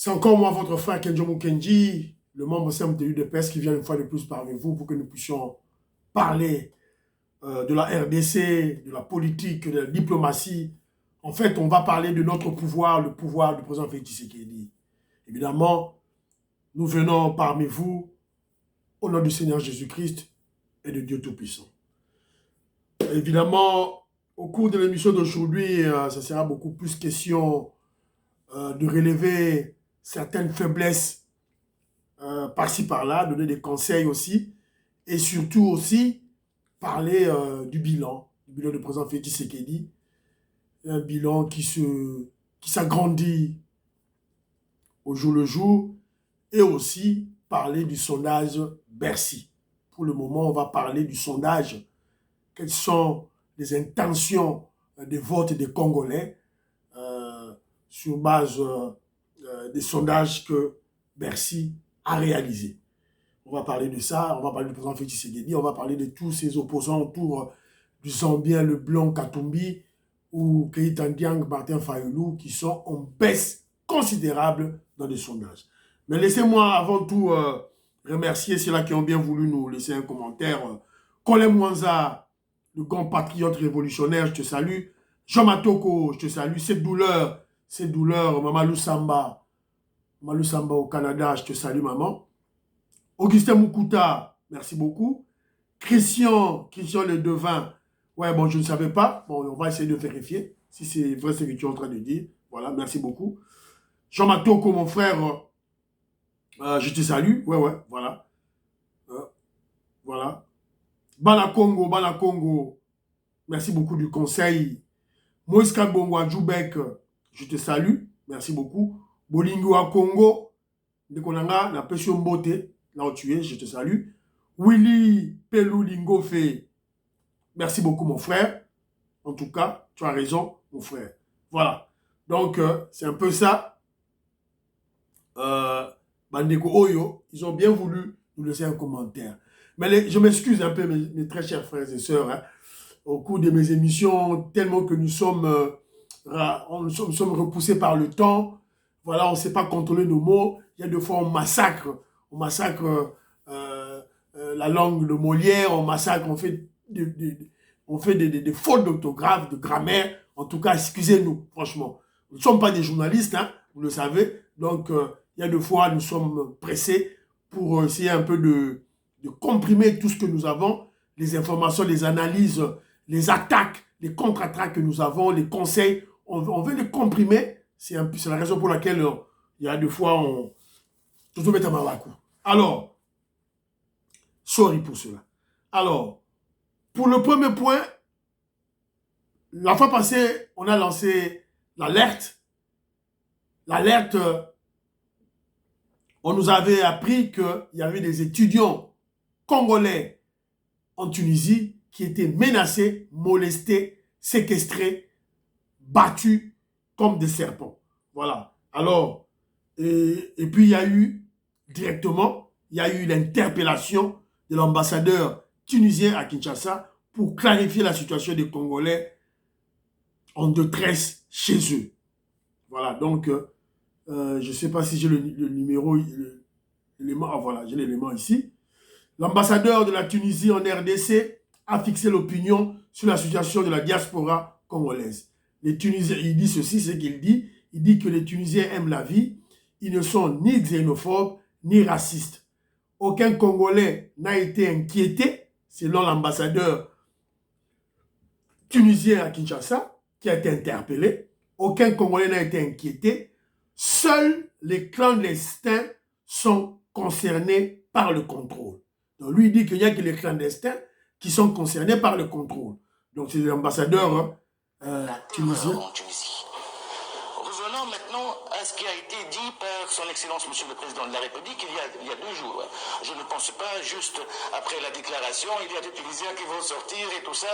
C'est encore moi, votre frère Kenjo Mukenji, le membre CMTU de PES qui vient une fois de plus parmi vous pour que nous puissions parler de la RDC, de la politique, de la diplomatie. En fait, on va parler de notre pouvoir, le pouvoir du président Félix Tshisekedi. Évidemment, nous venons parmi vous au nom du Seigneur Jésus-Christ et de Dieu Tout-Puissant. Évidemment, au cours de l'émission d'aujourd'hui, ça sera beaucoup plus question de relever certaines faiblesses par-ci par-là, donner des conseils aussi, et surtout aussi parler du bilan du président Félix Tshisekedi, un bilan qui s'agrandit au jour le jour, et aussi parler du sondage Bercy. Pour le moment, on va parler du sondage. Quelles sont les intentions des votes des Congolais sur base des sondages que Bercy a réalisés. On va parler de ça, on va parler du président Félix Tshisekedi, on va parler de tous ses opposants autour du Zambien Leblanc Katumbi ou Keïta Ndiang, Martin Fayulu, qui sont en baisse considérable dans les sondages. Mais laissez-moi avant tout remercier ceux-là qui ont bien voulu nous laisser un commentaire. Colin Mwanza, le grand patriote révolutionnaire, je te salue. Jean Matoko, je te salue. Cette douleur, Maman Samba au Canada, je te salue, maman. Augustin Mukuta, merci beaucoup. Christian Le Devin, ouais, bon, je ne savais pas. Bon, on va essayer de vérifier si c'est vrai ce que tu es en train de dire. Voilà, merci beaucoup. Jean Matoko, mon frère, je te salue. Ouais, voilà. Voilà. Bana Congo, merci beaucoup du conseil. Moïse Kabongo à Djoubek, je te salue. Merci beaucoup. Bolingo à Congo, Ndekonanga, na Pesio Mbote, là où tu es, je te salue. Willy Pelou Lingofe, merci beaucoup mon frère. En tout cas, tu as raison, mon frère. Voilà. Donc, c'est un peu ça. Bandeko Oyo, ils ont bien voulu nous laisser un commentaire. Mais je m'excuse un peu, mes très chers frères et sœurs, hein, au cours de mes émissions, tellement que nous sommes repoussés par le temps. Voilà, on ne sait pas contrôler nos mots. Il y a des fois, on massacre la langue de Molière, on massacre, on fait des fautes d'orthographe, de grammaire. En tout cas, excusez-nous, franchement. Nous ne sommes pas des journalistes, hein, vous le savez. Donc, il y a des fois, nous sommes pressés pour essayer un peu de comprimer tout ce que nous avons, les informations, les analyses, les attaques, les contre-attaques que nous avons, les conseils. On veut les comprimer. C'est la raison pour laquelle il y a des fois, on tout met à Marakou. Alors, sorry pour cela. Alors, pour le premier point, la fois passée, on a lancé l'alerte. L'alerte, on nous avait appris qu'il y avait des étudiants congolais en Tunisie qui étaient menacés, molestés, séquestrés, battus comme des serpents. Voilà. Alors, et puis il y a eu l'interpellation de l'ambassadeur tunisien à Kinshasa pour clarifier la situation des Congolais en détresse chez eux. Voilà, donc, je ne sais pas si j'ai le numéro, l'élément, ah voilà, j'ai l'élément ici. L'ambassadeur de la Tunisie en RDC a fixé l'opinion sur la situation de la diaspora congolaise. Les Tunisiens, il dit ceci, c'est qu'il dit. Il dit que les Tunisiens aiment la vie. Ils ne sont ni xénophobes, ni racistes. Aucun Congolais n'a été inquiété, selon l'ambassadeur tunisien à Kinshasa, qui a été interpellé. Aucun Congolais n'a été inquiété. Seuls les clandestins sont concernés par le contrôle. Donc lui, il dit qu'il n'y a que les clandestins qui sont concernés par le contrôle. Donc c'est l'ambassadeur tunisien. Revenons maintenant à ce qui a été dit par son Excellence, Monsieur le Président de la République, il y a 2 jours. Je ne pense pas, juste après la déclaration, il y a des Tunisiens qui vont sortir et tout ça.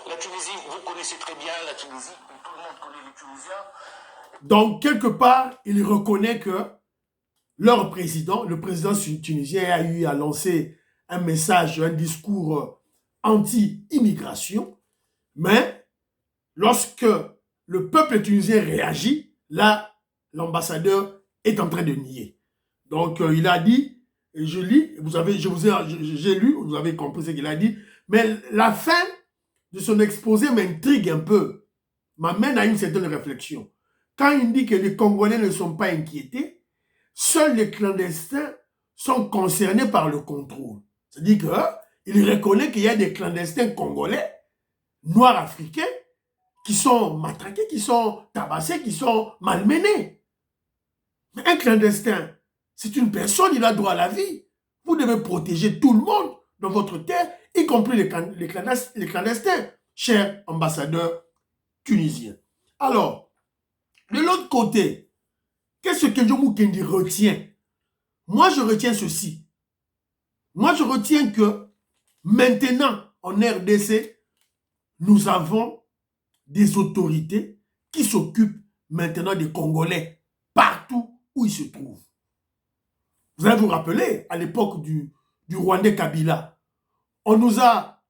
La Tunisie, vous connaissez très bien la Tunisie, tout le monde connaît les Tunisiens. Donc, quelque part, il reconnaît que leur président, le président tunisien, a eu à lancer un message, un discours anti-immigration, mais lorsque le peuple tunisien réagit, là, l'ambassadeur est en train de nier. Donc, il a dit, et je lis, j'ai lu, vous avez compris ce qu'il a dit, mais la fin de son exposé m'intrigue un peu, m'amène à une certaine réflexion. Quand il dit que les Congolais ne sont pas inquiétés, seuls les clandestins sont concernés par le contrôle. C'est-à-dire qu'il reconnaît qu'il y a des clandestins congolais, noirs africains, qui sont matraqués, qui sont tabassés, qui sont malmenés. Mais un clandestin, c'est une personne, il a droit à la vie. Vous devez protéger tout le monde dans votre terre, y compris les clandestins, cher ambassadeur tunisien. Alors, de l'autre côté, qu'est-ce que Jomo Kendi retient? Moi, je retiens ceci. Moi, je retiens que maintenant, en RDC, nous avons des autorités qui s'occupent maintenant des Congolais partout où ils se trouvent. Vous allez vous rappeler, à l'époque du Rwandais Kabila, on nous a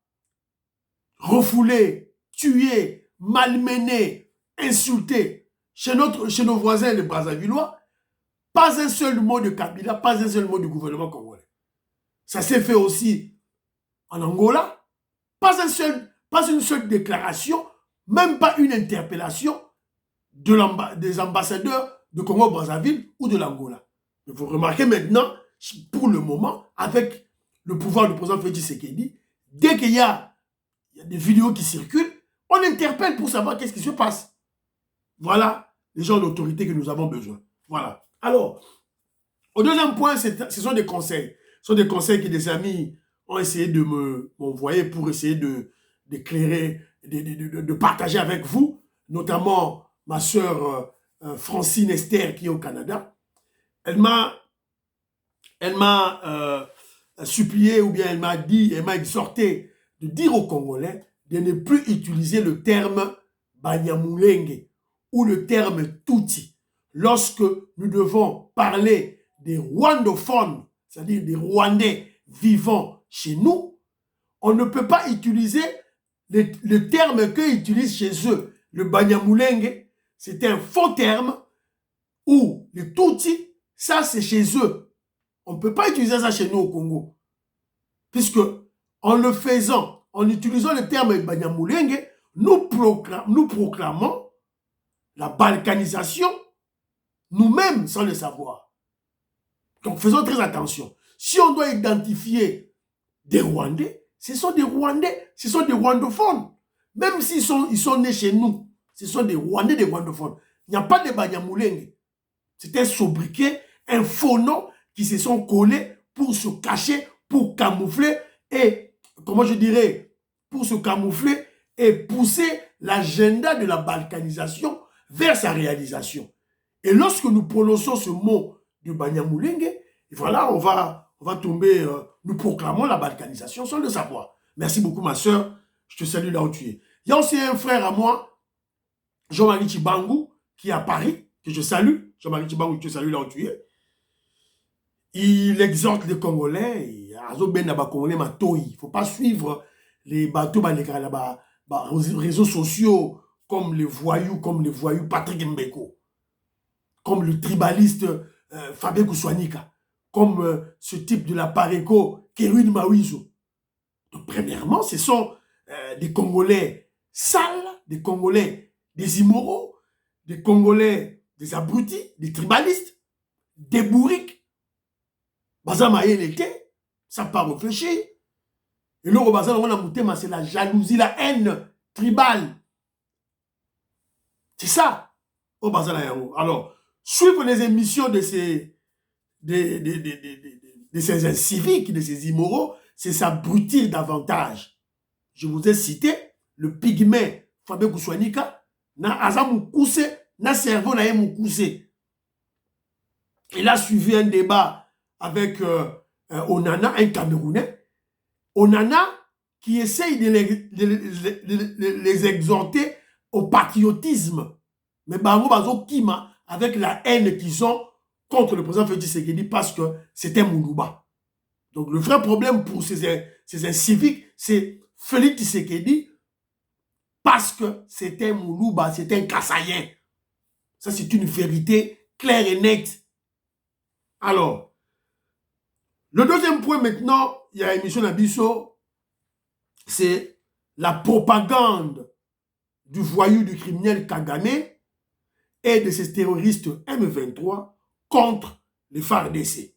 refoulés, tués, malmenés, insultés. Chez nos voisins les Brazzavillois, pas un seul mot de Kabila, pas un seul mot du gouvernement congolais. Ça s'est fait aussi en Angola. Pas une seule déclaration, même pas une interpellation des ambassadeurs de Congo-Brazzaville ou de l'Angola. Mais vous remarquez maintenant, pour le moment, avec le pouvoir du président Félix Tshisekedi, dès qu'il y a des vidéos qui circulent, on interpelle pour savoir qu'est-ce qui se passe. Voilà les gens d'autorité que nous avons besoin. Voilà. Alors, au deuxième point, ce sont des conseils. Ce sont des conseils que des amis ont essayé de m'envoyer pour essayer d'éclairer, de partager avec vous, notamment ma sœur Francine Esther qui est au Canada. Elle m'a supplié ou bien elle m'a exhorté de dire aux Congolais de ne plus utiliser le terme Banyamulenge ou le terme Tutsi lorsque nous devons parler des rwandophones, c'est-à-dire des Rwandais vivant chez nous. On ne peut pas utiliser le terme qu'ils utilisent chez eux. Le Banyamulenge, c'est un faux terme, ou le Tutsi, ça c'est chez eux. On ne peut pas utiliser ça chez nous au Congo. Puisque en le faisant, en utilisant le terme Banyamulenge, nous proclamons la balkanisation nous-mêmes sans le savoir. Donc faisons très attention. Si on doit identifier des Rwandais, ce sont des Rwandais, ce sont des rwandophones. Même s'ils sont nés chez nous, ce sont des Rwandais, des rwandophones. Il n'y a pas de Banyamulenge. C'est un sobriquet, un faux nom qui se sont collés pour se cacher, pour camoufler et, comment je dirais, pour se camoufler et pousser l'agenda de la balkanisation vers sa réalisation. Et lorsque nous prononçons ce mot de Banyamulenge, voilà, on va tomber, nous proclamons la balkanisation sans le savoir. Merci beaucoup ma soeur, je te salue là où tu es. Il y a aussi un frère à moi, Jean-Marie Chibangu, qui est à Paris, que je salue. Jean-Marie Chibangu, je te salue là où tu es. Il exhorte les Congolais, il ne faut pas suivre les bateaux, les réseaux sociaux comme les voyous Patrick Mbeko, comme le tribaliste Fabien Kouswanika, comme ce type de la Pareco Kéruine Mawizo. Donc, premièrement, ce sont des Congolais sales, des Congolais des immoraux, des Congolais des abrutis, des tribalistes, des bourriques. Bazamaye l'été, ça n'a pas réfléchi. Et là, c'est la jalousie, la haine tribale. C'est ça. Alors, suivre les émissions de ces inciviques, de ces immoraux, c'est s'abrutir davantage. Je vous ai cité le pygmée Fabien Kouswanika, na Azam Kouse, na cerveau na Kouse. Il a suivi un débat avec Onana, un Camerounais. Onana qui essaye de les exhorter au patriotisme. Mais Bango Bazo Kima, avec la haine qu'ils ont contre le président Félix Tshisekedi parce que c'était Moulouba. Donc le vrai problème pour ces inciviques, c'est Félix Tshisekedi parce que c'était Moulouba, c'était un Kassaïen. Ça, c'est une vérité claire et nette. Alors, le deuxième point maintenant, il y a émission Nabiso, c'est la propagande du voyou, du criminel Kagame et de ces terroristes M23 contre les FARDC.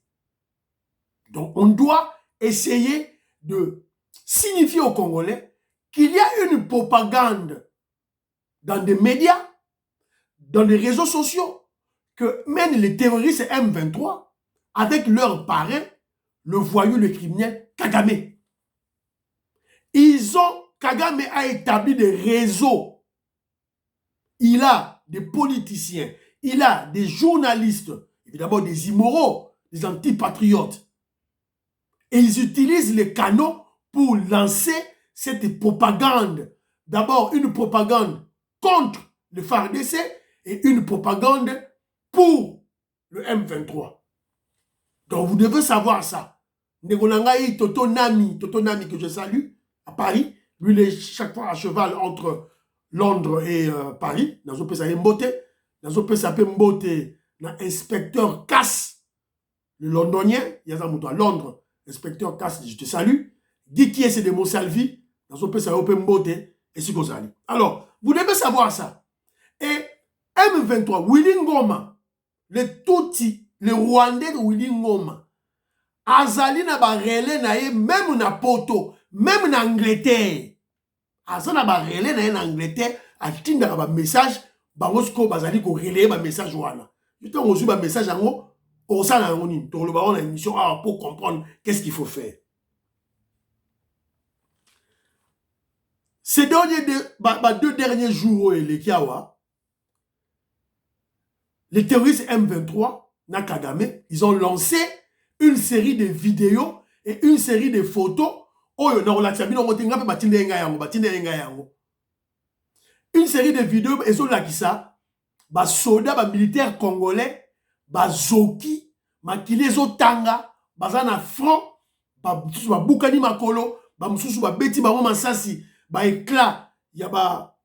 Donc, on doit essayer de signifier aux Congolais qu'il y a une propagande dans des médias, dans les réseaux sociaux, que mènent les terroristes M23 avec leur parrain, le voyou, le criminel Kagame. Kagame a établi des réseaux. Il a des politiciens, il a des journalistes, évidemment des immoraux, des antipatriotes. Et ils utilisent les canaux pour lancer cette propagande. D'abord, une propagande contre le FARDC et une propagande pour le M23. Donc, vous devez savoir ça. Negonangaï Toto Nami que je salue, à Paris, lui, il est chaque fois à cheval entre Londres et Paris. Dans un peu, ça y est mbote. Dans un peu, ça peut mbote. L'inspecteur Cass, le londonien, il y a un mot à Londres. Inspecteur Cass, je te salue. Guy qui est de Monsalvi, dans un peu, ça y est mbote. Et c'est comme ça. Alors, vous devez savoir ça. Et M23, Willy Ngoma, le Tutsi, le Rwandais de Willy Ngoma, azali na ba relais na ye, même na poto, même na Angleterre. Azali na ba relais na ye na Angleterre, atinda ba message, bango siko bazali ko relayer ba message wana. Quand on reçoit ba message yango, on ça na ngoni, to le baron na émission pour comprendre qu'est-ce qu'il faut faire. Ces deux derniers jours, les Kiawa, les terroristes M23, na Kagame, ils ont lancé une série de vidéos et une série de photos. Une série de vidéos, et là qui ça, bah soldats, bah militaires congolais, bah zoki, bah kilezo tanga, bah na front, bah boukani makolo, bah msusu bah beti bah masasi, bah éclat, y a bah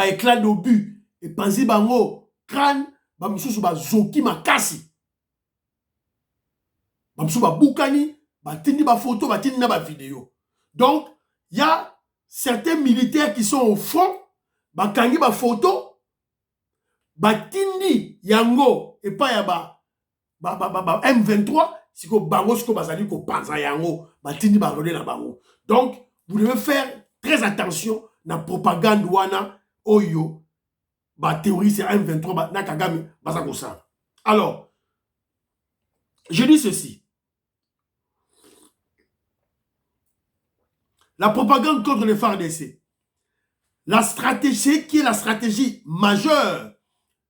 éclat d'obus, et panzi bango crâne, bah msusu bah zoki makasi. Bamsou ba boukani, ba tindi ba photo, ba tindi na ba vidéo. Donc, il y a certains militaires qui sont au front, ba kangi ba photo, ba tindi yango, et pas ya ba M23, si ko bango, si ko bazali ko panza yango, ba tindi ba relais na bango. Donc, vous devez faire très attention na propagande wana, oyo, ba théorie c'est M23, ba na Kagame, baza ko ça. Alors, je dis ceci. La propagande contre les FARDC. La stratégie qui est la stratégie majeure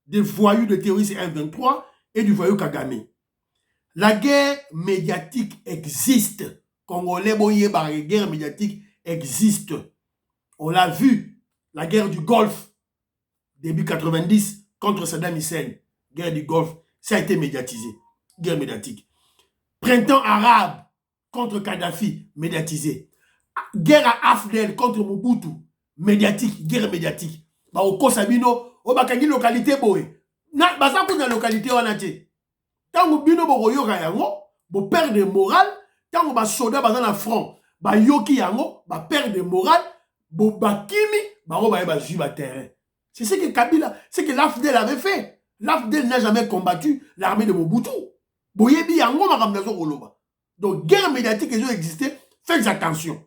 des voyous de terroristes M23 et du voyou Kagame. La guerre médiatique existe. Congolais, boye, la guerre médiatique existe. On l'a vu. La guerre du Golfe, début 90, contre Saddam Hussein. Guerre du Golfe, ça a été médiatisé. Guerre médiatique. Printemps arabe contre Kadhafi, médiatisé. Guerre à Afdel contre Mobutu, médiatique, guerre médiatique. Bah au Kosabino, au bakangi localité boy. Na basa kuna localité wanate. Tango bino bo yoka yango, bo perdre moral, tango ba soda baza na front, ba yoki yango, ba perdre moral, bo bakimi, ba ro ba juba terrain. C'est ce que Kabila, c'est que l'Afdel avait fait. L'Afdel n'a jamais combattu l'armée de Mobutu. Boyebi yango makamnazo koloba. Donc guerre médiatique ils ont existé, faites attention.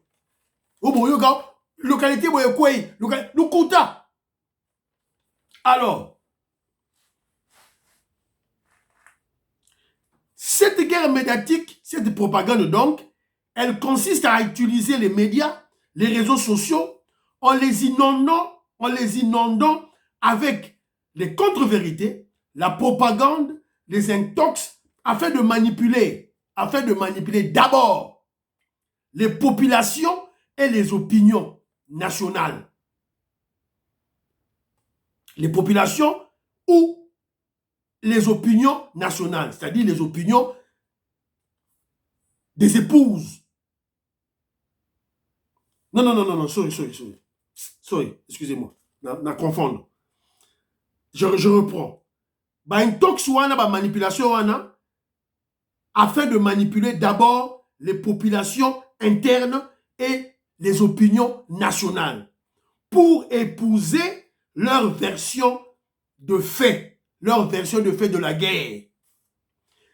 Localité Lukuta. Alors, cette guerre médiatique, cette propagande donc, elle consiste à utiliser les médias, les réseaux sociaux, en les inondant avec les contre-vérités, la propagande, les intox, afin de manipuler d'abord les populations et les opinions nationales. Les populations ou les opinions nationales, c'est-à-dire les opinions des épouses. Non, sorry, excusez-moi, na confondre. Je reprends. Ba intox wana, ba manipulation wana, afin de manipuler d'abord les populations internes et les opinions nationales pour épouser leur version de fait, leur version de fait de la guerre.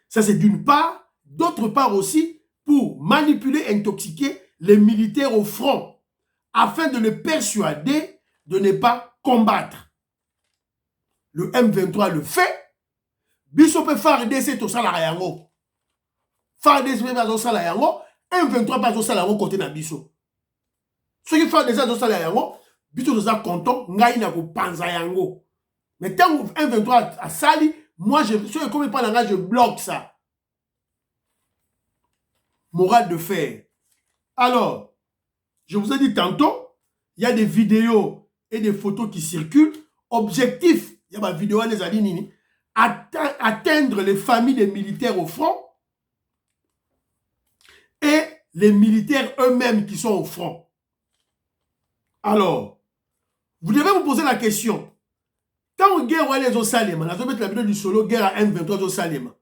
Ça, c'est d'une part. D'autre part aussi, pour manipuler, intoxiquer les militaires au front, afin de les persuader de ne pas combattre. Le M23 le fait. Biso peut FARDC tout ça la yango. FARDC peut faire ça la yango. M23 pas ça la yango côté na biso. Ceux qui font déjà tout ça la yango, biso tout ça content, ngai na ko panza yango. Mais tant que M23 a sali, moi je suis comme pas là, je bloque ça. Morale de fer. Alors, je vous ai dit tantôt, il y a des vidéos et des photos qui circulent. Objectif, il y a ma vidéo les alinini, atteindre les familles des militaires au front et les militaires eux-mêmes qui sont au front. Alors, vous devez vous poser la question. Quand on guerre les au Salema, la zone la vidéo du solo guerre à M23 au Salema.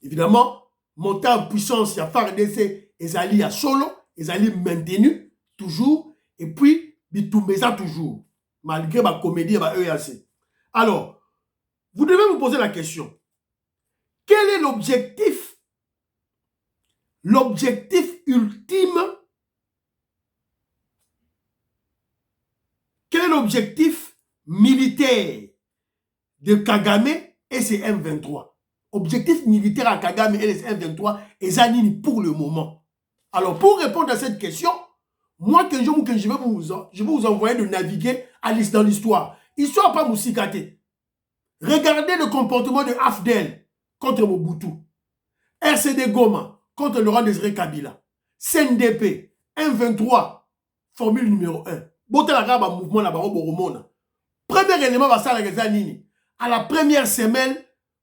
Évidemment, monter en puissance, il y a FARDC, Ezali à solo, Ezali maintenu toujours, et puis Bitoumeza toujours, malgré ma comédie et ma EAC. Alors, vous devez vous poser la question. Quel est l'objectif? L'objectif ultime? Quel est l'objectif militaire de Kagame et ses M23? Objectif militaire à Kagame et les M23 est Zanini pour le moment. Alors, pour répondre à cette question, moi, je vais vous envoyer de naviguer dans l'histoire. Histoire pas moussikate. Regardez le comportement de Afdel contre Mobutu. RCD Goma contre Laurent Désiré Kabila. CNDP, M23, formule numéro 1. Botelaka mouvement là-bas, Boromona. Premier élément, va ça la Zanini. À la première semaine,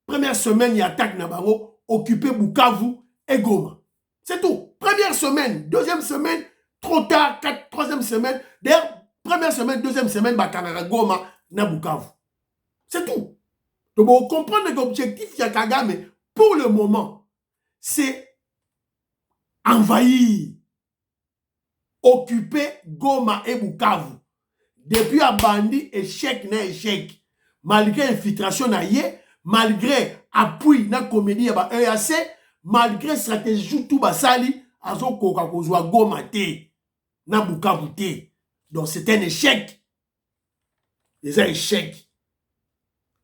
il y a attaque Nabango, occupé Bukavu et Goma. C'est tout. Première semaine, deuxième semaine, trop tard, troisième semaine. D'ailleurs, première semaine, deuxième semaine, Bakanaga Goma, na Bukavu. C'est tout. Donc, vous comprenez que l'objectif de Kagame, pour le moment, c'est envahir, occuper Goma et Bukavu. Depuis Abandi, échec na échec. Malgré infiltration na yé, malgré appui na comédie ya ba EAC, malgré stratégie tout basali, azo koka kozwa Goma te, na Bukavu te. Donc c'est un échec. Les échecs.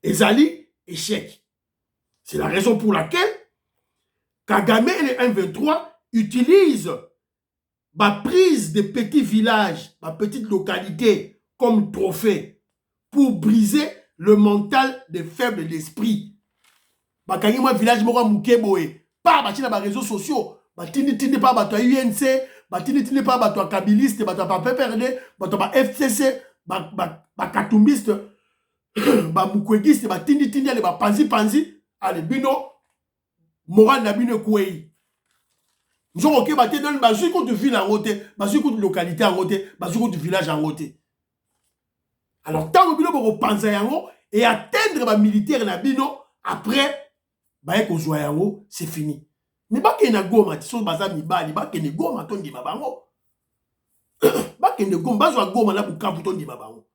Ezali, échec. C'est la raison pour laquelle Kagame et les M23 utilisent ma prise de petits villages, ma petite localité comme trophée pour briser le mental des faibles d'esprit. Bakangi moi village moko mukeboe, pas batina ba réseaux sociaux, batini pas bato UNC, batini pas bato kabiliste, bato pas PPRD, bato ba FCC, ba katumbiste, ba mukwegiste, batini ale ba panzi, ale bino moral na bino kwei. Nous avons ok baté dans ba jiko de ville en route, ba jiko de localité en route, ba jiko de village en route. Alors tant que bino boko panza yango et atteindre ba militaire na bino après ba eko zwa yango c'est fini. Mais ba ke na Goma ti so baza mibali ba ke ne Goma to ndima bango. Ba ke ne Goma zo Goma na Bukavu to ndima bango.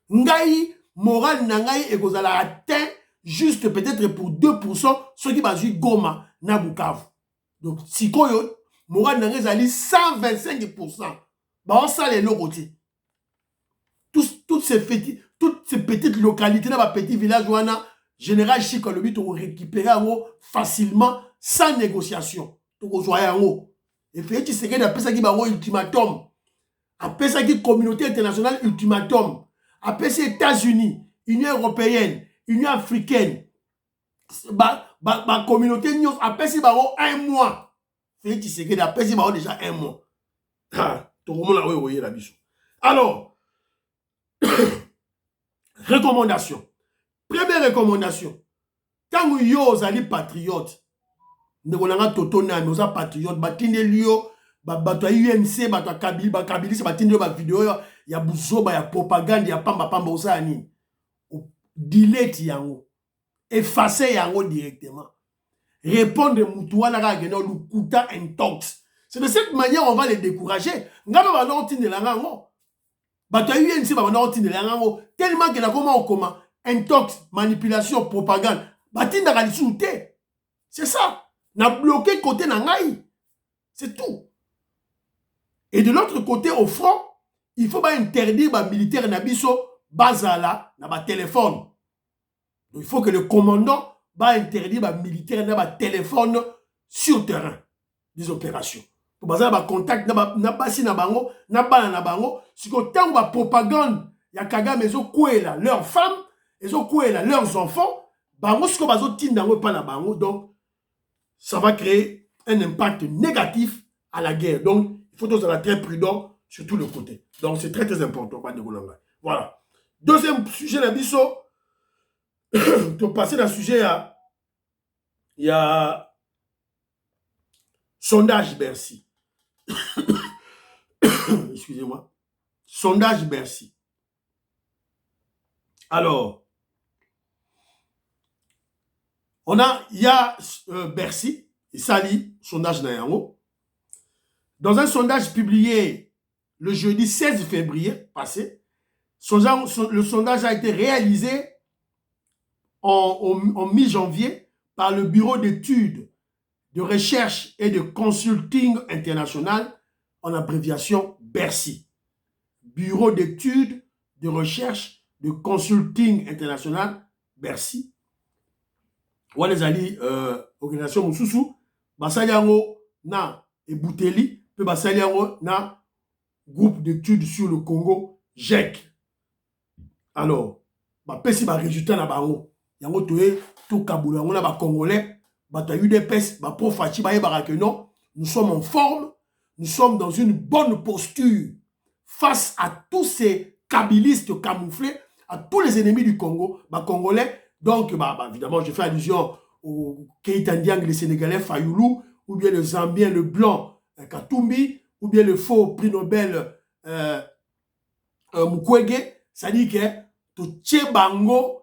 Ngai moral na ngai ekozala atteint juste peut-être pour 2% ceux qui bazui Goma na Bukavu. Donc sikoyo moral na ngai zali 125%. Ba on sale le côté. Toutes ces petites localités, dans les petits villages, général Chic, le but, on récupérer facilement, sans négociation. Et fait, tu sais qu'il y a un ultimatum. Après ça, il communauté internationale ultimatum. Après ça, États-Unis, Union européenne, Union africaine, communauté, après ça, il y a un mois. Fait, tu sais qu'il y a déjà un mois. Tout le monde a la biche. Alors, recommandation. Première recommandation. Quand vous êtes patriote, vous êtes patriote, bato UNC, bato Kabilis, batinde ba vidéo ya buzoba ya propagande ya pamba osani. Delete yango. Effacer yango directement. répondre Moutoua Narageno, Lukuta Intox. C'est de cette manière on va les décourager. Tellement que la comment intox, manipulation, propagande. C'est ça. On a bloqué côté Nangaï. C'est tout. Et de l'autre côté, au front, il faut pas interdire les militaires Nabiso Bazala na téléphone. Donc, il faut que le commandant va interdire les militaires na téléphone sur terrain des opérations. Pour bazala ba contact na basi na bango, na bana na bango, si ko tango ba propagande ya Kagame ezo kwela leurs femmes, ezo kwela leurs enfants, bango siko bazo tinda ngo pa na bango, donc ça va créer un impact négatif à la guerre. Donc il faut être très prudent sur tous les côtés. Donc c'est très très important. Voilà. Deuxième sujet d'abisso, tu passer dans le sujet, il y a sondage Bercy. Excusez-moi. Sondage Bercy. Alors, il y a Bercy, et Sali, sondage Nayango. Dans un sondage publié le jeudi 16 février passé, le sondage a été réalisé en mi-janvier par le Bureau d'études, de recherche et de consulting international, en abréviation BERCI. Bureau d'études, de recherche, de consulting international, BERCI. Ou les alliés, organisation Moussoussou, Basaliango na Ebouteli, puis Basaliango na groupe d'études sur le Congo, GEC. Alors, si ba résultat na bango, yango toé tout Kaboula, on a ba Congolais, ba UDPS, ba pro Fachi, ba que non, nous sommes en forme, nous sommes dans une bonne posture face à tous ces kabylistes camouflés, à tous les ennemis du Congo, ba Congolais. Donc, évidemment, je fais allusion au Keïta Ndiang, le Sénégalais Fayoulou, ou bien le Zambien, le blanc Katumbi, ou bien le faux prix Nobel Mukwege. Ça dit que tout Tchebango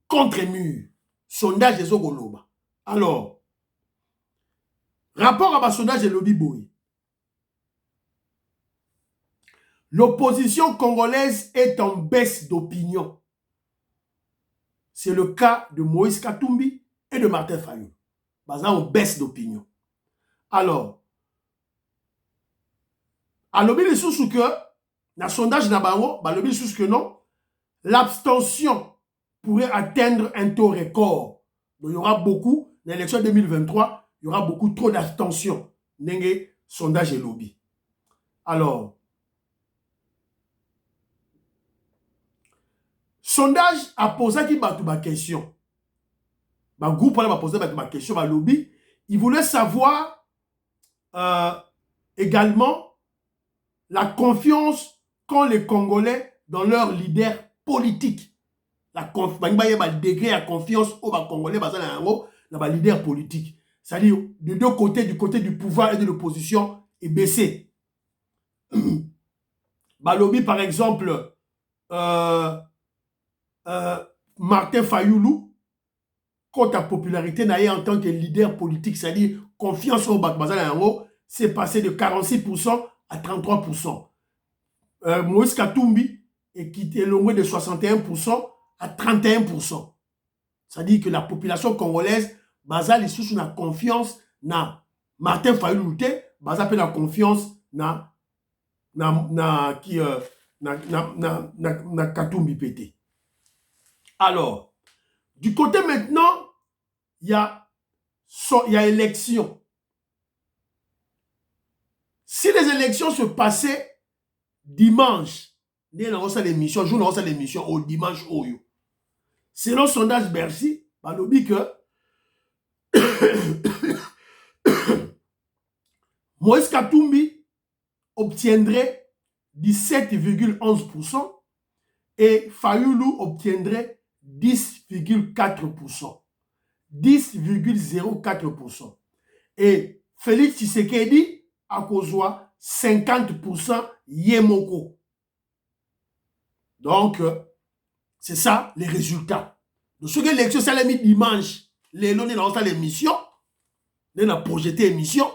contre mur. Sondage des Ogoloba. Alors, rapport à ma sondage de Lobby Boy. L'opposition congolaise est en baisse d'opinion. C'est le cas de Moïse Katumbi et de Martin Fayulu. Basant en baisse d'opinion. Alors, à l'objet sous que, dans le sondage Nabango, à l'objet sous que non, l'abstention pourrait atteindre un taux record. Donc, il y aura beaucoup, dans l'élection 2023, il y aura beaucoup trop d'abstention. N'engé, sondage et lobby. Alors, sondage a posé qui ma question. Le groupe a posé ma question, ma lobby. Il voulait savoir également la confiance qu'ont les Congolais dans leurs leaders politiques. Le degré de confiance aux Congolais dans les leaders politiques. C'est-à-dire, de deux côtés, du côté du pouvoir et de l'opposition, est baissé. Lobby, par exemple, Martin Fayulu, quand ta popularité n'a en tant que leader politique, c'est-à-dire confiance au Bakbazal, c'est passé de 46% à 33%. Moïse Katumbi est quitté loin de 61% à 31%. C'est-à-dire que la population congolaise, Bazal est sous la confiance na Martin Fayulu, Bazal la confiance na Katumbi pété. Alors, du côté maintenant, il y a élection. Si les élections se passaient dimanche, nous avons l'émission, au dimanche, selon le sondage Bercy, on dit que Moïse Katumbi obtiendrait 17,11% et Fayulu obtiendrait 10,4%. 10,04%. Et Félix Tshisekedi a causé 50% Yemoko. Donc, c'est ça les résultats. Donc, ce que l'élection, ça l'a mis dimanche. les noms dans l'émission, on a projeté émission.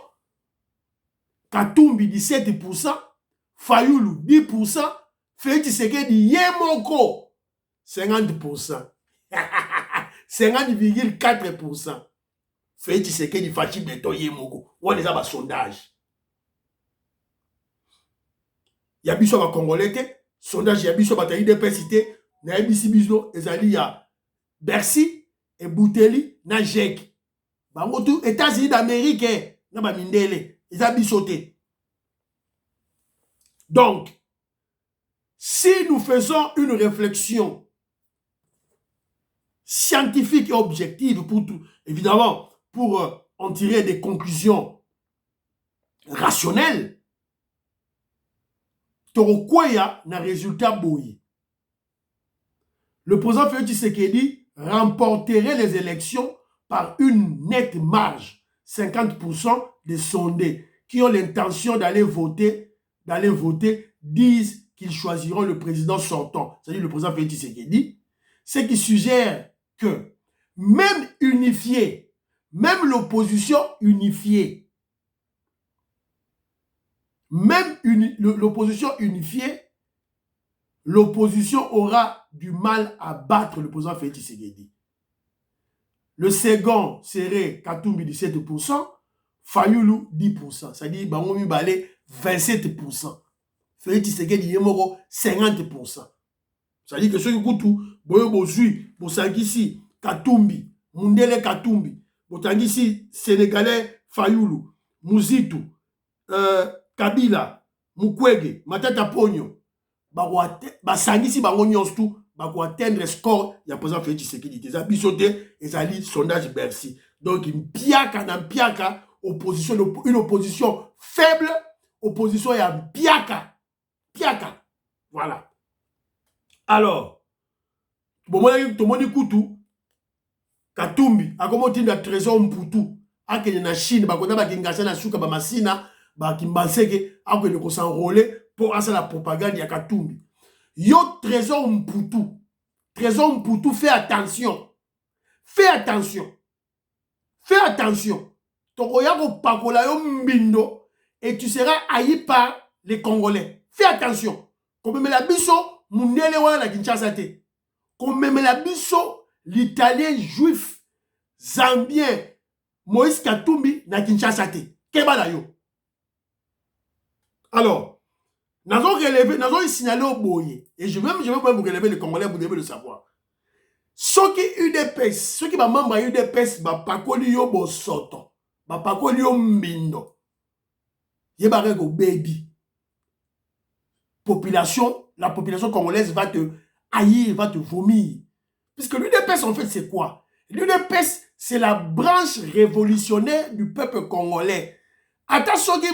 Katumbi 17%, Fayoulou 10%, Félix Tshisekedi Yemoko 50%. 50,4%. Félix Tshisekedi Fachi Beto Yemoko. On est à un sondage. Il y a biso ba Congolais, sondage il y a biso ba UDPS cité, na bisi biso ezali ya Bercy et Bouteli na JEC. Bango tout États-Unis d'Amérique na ba mindele, eza biso te. Donc, si nous faisons une réflexion scientifique et objective pour tout, évidemment, pour en tirer des conclusions rationnelles, Torokwaya n'a résultat boyi. Le président Félix Tshisekedi remporterait les élections par une nette marge, 50% des sondés qui ont l'intention d'aller voter disent qu'ils choisiront le président sortant, c'est-à-dire le président Félix Tshisekedi, ce qui suggère que même unifié, même l'opposition unifiée, même l'opposition unifiée, l'opposition aura du mal à battre le président Félix Tshisekedi. Le second serait Katumbi 17%, Fayoulou 10%, c'est-à-dire Bangomi Balé 27%. Félix Tshisekedi Yemoko 50%. C'est-à-dire que ceux qui écoutent tout, Boyo Bozui, Bosangisi, Katumbi, Mundele Katumbi, Botangisi, Sénégalais Fayoulou, Mouzitou, Kabila, Mukwege, Matata Pogno, Basangisi Bango Nyonstu, Bako atteindre le score, il y a président Félix Tshisekedi. Des abisotés, ils allaient sondage Bercy. Donc, une piaka, une opposition faible, opposition et un piaka. Piaka. Voilà. Alors, tout le monde écoute, Katumbi, a comment dire trésor Mputu, a que na Chine, bakona bakingasa na suka ba masina, bakimbaseke, a que ne s'enrôler pour faire la propagande ya Katumbi. Yo trésor Mputu. Trésor Mputu, fais attention. Fais attention. Fais attention. Tokoyako pakola yo mbindo et tu seras haï par les Congolais. Fais attention. Comme me la biso, mundele wana na Kinshasa te. Comme me la biso, l'italien juif zambien Moïse Katumbi na Kinshasa te. Keba na yo. Alors, nous avons signalé au boye. Et je vais même vous relever les Congolais, vous devez le savoir. Ceux qui UDPS, ceux qui sont membres de UDPS, pas yo bosoto, pas yo mbindo. Yebarego baby. La population congolaise va te haïr, va te vomir. Puisque l'UDPS, en fait, c'est quoi? L'UDPS, c'est la branche révolutionnaire du peuple congolais. Attention qui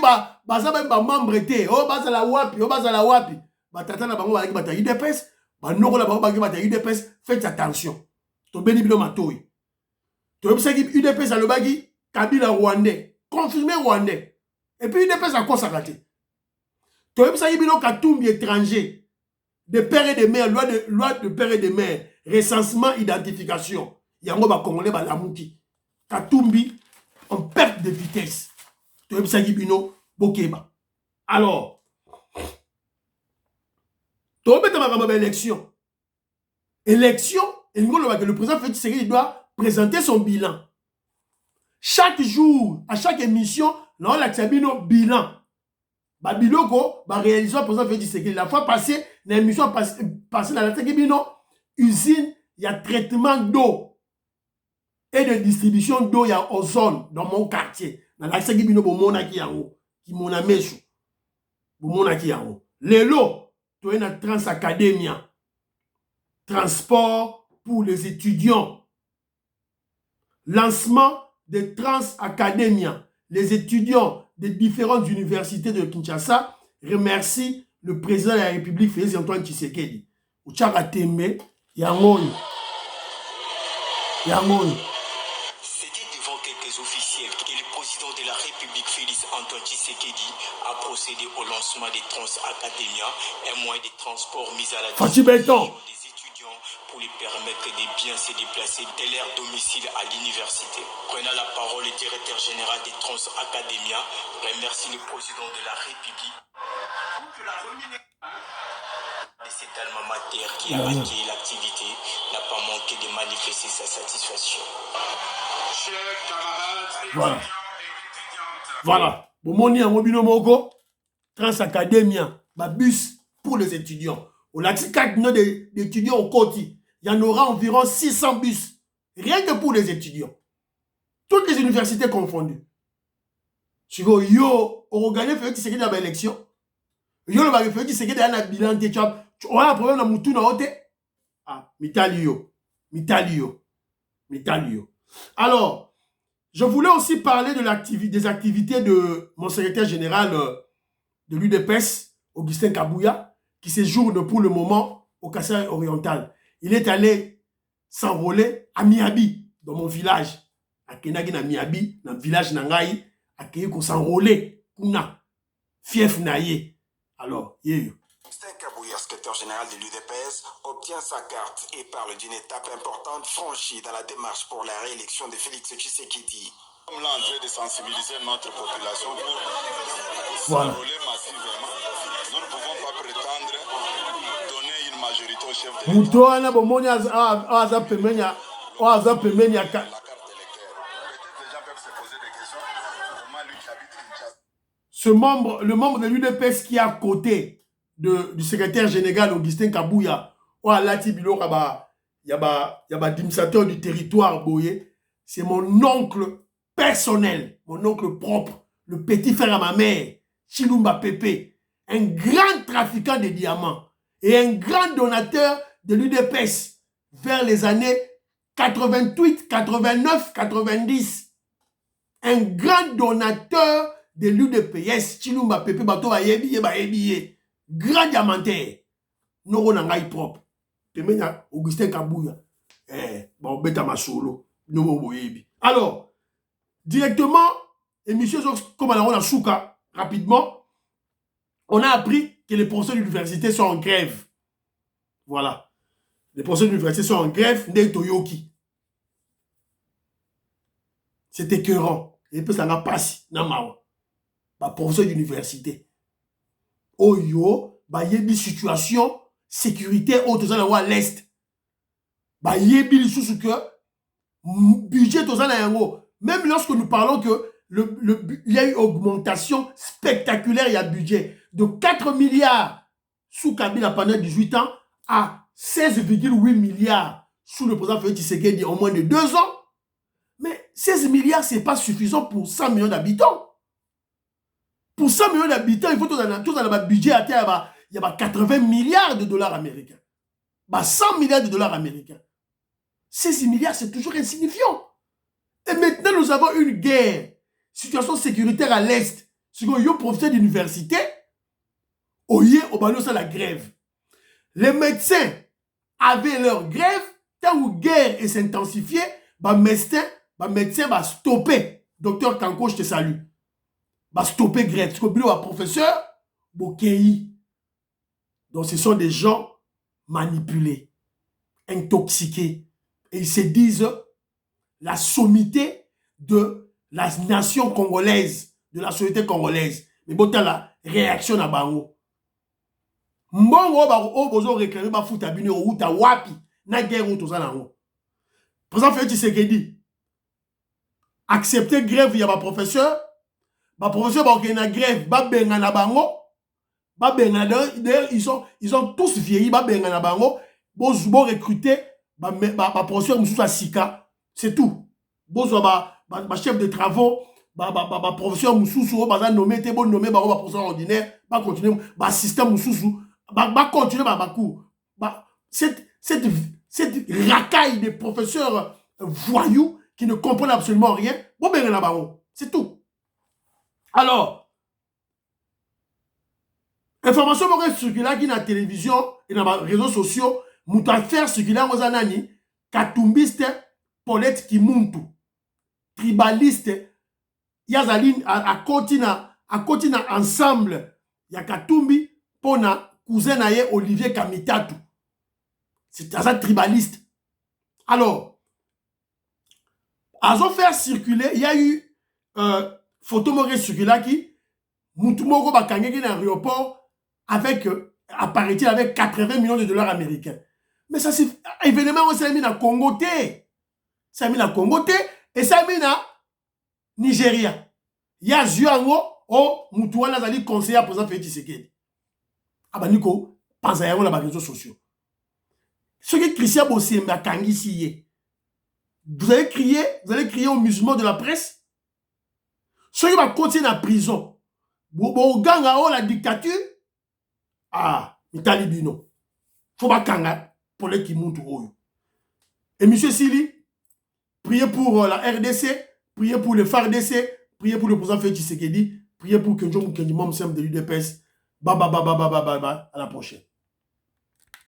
baza même membre té oh baza la wapi batata na bango balaki bata UDPS banoko la bango balaki bata UDPS faites attention to beni bino matoi to yebisaki UDPS alobaki Kabila rwandais confirmé rwandais et puis UDPS a consacré to yebisaki bino Katumbi étranger de père et de mère loi de père et de mère recensement identification yango ba congolais ba lamuki Katumbi en perte de vitesse. Alors, élection. Élection, et le président Félix Tshisekedi doit présenter son bilan. Chaque jour, à chaque émission, on a un bilan. Babiloko, réaliser le président Félix Tshisekedi. La fois passée, l'émission passée dans la usine, il y a traitement d'eau et de distribution d'eau, il y a ozone dans mon quartier. Dans l'accès qui bino bomona ki yango ki mona mesu bomona ki yango lelo to na Transacademia transport pour les étudiants lancement de Transacademia les étudiants des différentes universités de Kinshasa remercient le président de la République Félix Antoine Tshisekedi uchaka tembe yango. Officiel que le président de la République Félix Antoine Tshisekedi a procédé au lancement des Transacademia, un moyen de transport mis à la disposition des étudiants pour lui permettre de bien se déplacer de leur domicile à l'université. Prenant la parole, le directeur général des Trans Academia remercie le président de la République de cet alma mater qui a accueilli l'activité n'a pas manqué de manifester sa satisfaction. Chers camarades, Voilà. Voilà. Bomoni en mobino moko, Trans Academia, ma bus pour les étudiants. On a dit 4 noms d'étudiants au côté. Il y en aura environ 600 bus. Rien que pour les étudiants. Toutes les universités confondues. Si vous regardez, vous faites une élection. Yo le bagay fait c'est que dans bilan de tu as un problème dans mutu na hote. Ah, mitalio. Alors, je voulais aussi parler de des activités de mon secrétaire général de l'UDPS, Augustin Kabouya, qui séjourne pour le moment au Kassai oriental. Il est allé s'enrôler à Miabi, dans mon village. À Kenagi na Miabi, dans le village Nangai, à Keyeko s'enrôler. Kuna, fief naye. Alors, Augustin Kabouya, secrétaire général de l'UDPS, obtient sa carte et parle d'une étape importante franchie dans la démarche pour la réélection de Félix Tshisekedi. Nous sommes là en train de sensibiliser notre population pour voilà. s'enrôler massivement. Nous ne pouvons pas prétendre donner une majorité au chef de l'État. La carte électorale. Peut-être les gens peuvent se poser des questions. Comment lui qui habite Kinshasa? Le membre de l'UDPS qui est à côté du secrétaire général Augustin Kabouya, il y a administrateur du territoire Boye, c'est mon oncle personnel, mon oncle propre, le petit frère à ma mère, Chilumba Pepe, un grand trafiquant de diamants et un grand donateur de l'UDPS vers les années 88, 89, 90. Un grand donateur de l'UDPS, Chilumba Pepe, bato ba yebi, grand diamantaire. Noro nangai propre. Pemenya Augustin Kabouya. Bon, beta masolo. Nomo boyebi. Alors, directement, émission comme on a souka, rapidement, on a appris que les professeurs d'université sont en grève. Voilà. Les professeurs d'université sont en grève, Ndei Toyoki. C'est écœurant. Et puis ça n'a pas si, namawa. Bah, professeur d'université. Oyo, bah, yebi situation, sécurité, autozana à l'est. Bah, yebi l'issue que, budget autozana yango. Même lorsque nous parlons que il y a eu augmentation spectaculaire, il y a budget de 4 milliards sous Kabila pendant 18 ans à 16,8 milliards sous le président Félix Tshisekedi en moins de 2 ans. Mais 16 milliards, ce n'est pas suffisant pour 100 millions d'habitants. Pour 100 millions d'habitants, il faut tout dans le budget à terre, il y a 80 milliards de dollars américains. 100 milliards de dollars américains. 16 milliards, c'est toujours insignifiant. Et maintenant, nous avons une guerre, situation sécuritaire à l'Est. Si vous avez professeur d'université, oye, au ballon, c'est la grève. Les médecins avaient leur grève, tant où guerre s'intensifiait, médecin va stopper. Docteur Kanko, je te salue. Va stopper grève. Parce que le professeur, Bokei. Donc, ce sont des gens manipulés, intoxiqués. Et ils se disent la sommité de la nation congolaise, de la société congolaise. Mais bon, t'as la réaction à Bango. Mbongo, bozo réclamer, ba fouta bini, ou ta wapi, na guerre ou tout ça là. Président Félix Tshisekedi, accepter grève, il y a ma professeur qui a grève, na bango, d'ailleurs, ils ont tous vieilli, na bango, bon recruter, professeur Moussousa Sika, c'est tout. Bon, chef de travaux, professeur Moussoussou, nommé, t'es bon nommé, professeur ordinaire, continuer, assistant Moussoussou, continuer, cours. Cette racaille des professeurs voyous qui ne comprennent absolument rien, c'est tout. Alors, information qui circule qui dans la télévision et dans les réseaux sociaux, mouta faire circuler aux anani, katumbiste, Paulette Kimuntu, tribaliste, yazaline à continent ensemble, ya katumbi, pona cousin naye Olivier Kamitatu. C'est un tribaliste. Alors, ils ont fait circuler, il y a eu photo qui circulé qui, Moutoumoko Bakangé dans l'aéroport avec, apparaît-il, avec 80 millions de dollars américains. Mais ça, c'est événement, on s'est mis dans Congo. Ça a mis dans Congo et ça a mis dans Nigeria. Il y a Zuango, oh, Moutouana Zali conseiller à président Félix Tshisekedi. Ah bah Nico, pensez à les réseaux sociaux. Ce que Christian Bossé m'a kangi siye. Vous allez crier aux musulmans de la presse. Ceux qui vont continuer en prison. Bon, ganga, oh, la dictature. Ah, Itali Bino. Faut pas kanga pour les qui montent au. Et monsieur Sili, priez pour la RDC, priez pour le FARDC, priez pour le président Félix Tshisekedi, priez pour que John Moukendi, membre de l'UDPS. À la prochaine.